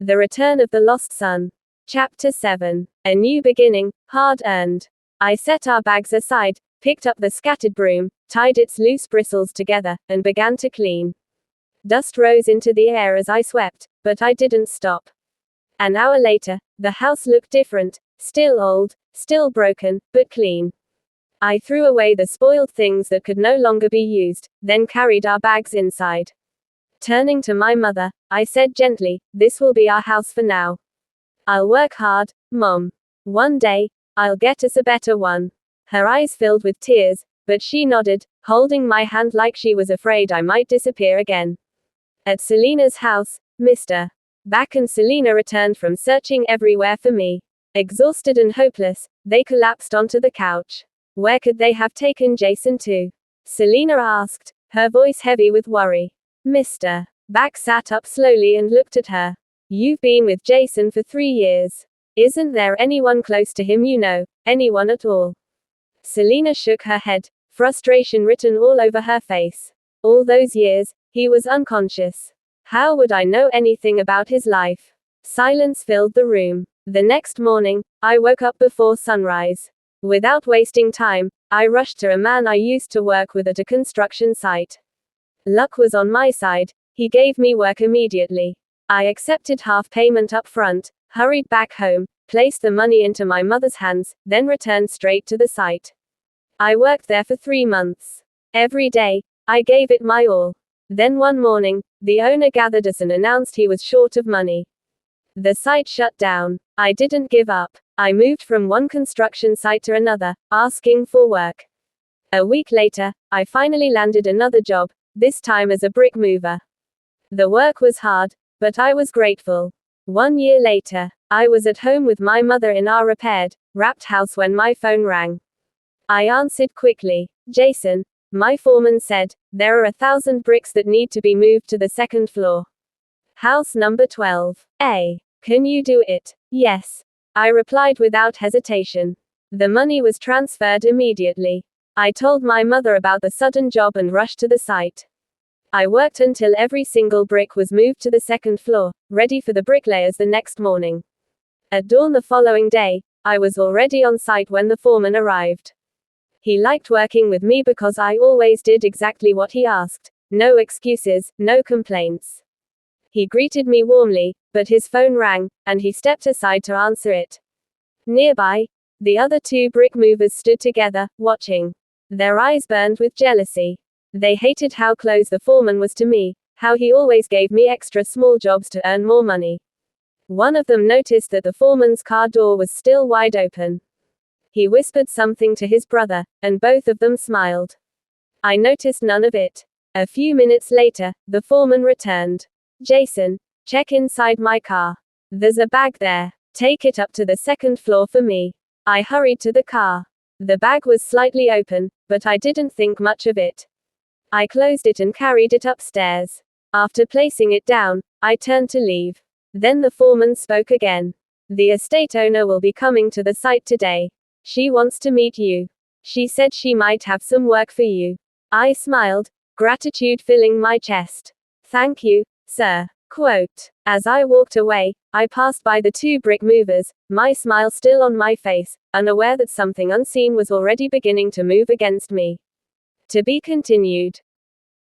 The Return of the Lost Son. Chapter 7. A New Beginning, Hard Earned. I set our bags aside, picked up the scattered broom, tied its loose bristles together, and began to clean. Dust rose into the air as I swept, but I didn't stop. An hour later, the house looked different, still old, still broken, but clean. I threw away the spoiled things that could no longer be used, then carried our bags inside. Turning to my mother, I said gently, "This will be our house for now. I'll work hard, Mom. One day, I'll get us a better one." Her eyes filled with tears, but she nodded, holding my hand like she was afraid I might disappear again. At Selina's house, Mr. Back and Selina returned from searching everywhere for me. Exhausted and hopeless, they collapsed onto the couch. Where could they have taken Jason to? Selina asked, her voice heavy with worry. Mr. Back sat up slowly and looked at her. "You've been with Jason for 3 years. Isn't there anyone close to him you know, anyone at all?" Selina shook her head, frustration written all over her face. "All those years, he was unconscious. How would I know anything about his life?" Silence filled the room. The next morning, I woke up before sunrise. Without wasting time, I rushed to a man I used to work with at a construction site. Luck was on my side, he gave me work immediately. I accepted half payment up front, hurried back home, placed the money into my mother's hands, then returned straight to the site. I worked there for 3 months. Every day, I gave it my all. Then one morning, the owner gathered us and announced he was short of money. The site shut down. I didn't give up. I moved from one construction site to another, asking for work. A week later, I finally landed another job, this time as a brick mover. The work was hard, but I was grateful. 1 year later, I was at home with my mother in our repaired, wrapped house when my phone rang. I answered quickly. "Jason," my foreman said, "there are 1,000 bricks that need to be moved to the 2nd floor. House number 12A. Can you do it?" "Yes," I replied without hesitation. The money was transferred immediately. I told my mother about the sudden job and rushed to the site. I worked until every single brick was moved to the 2nd floor, ready for the bricklayers the next morning. At dawn the following day, I was already on site when the foreman arrived. He liked working with me because I always did exactly what he asked. No excuses, no complaints. He greeted me warmly, but his phone rang, and he stepped aside to answer it. Nearby, the other 2 brick movers stood together, watching. Their eyes burned with jealousy. They hated how close the foreman was to me, how he always gave me extra small jobs to earn more money. One of them noticed that the foreman's car door was still wide open. He whispered something to his brother, and both of them smiled. I noticed none of it. A few minutes later, the foreman returned. "Jason, check inside my car. There's a bag there. Take it up to the 2nd floor for me." I hurried to the car. The bag was slightly open, but I didn't think much of it. I closed it and carried it upstairs. After placing it down, I turned to leave. Then the foreman spoke again. "The estate owner will be coming to the site today. She wants to meet you. She said she might have some work for you." I smiled, gratitude filling my chest. "Thank you, sir." Quote. As I walked away, I passed by the 2 brick movers, my smile still on my face, unaware that something unseen was already beginning to move against me. To be continued.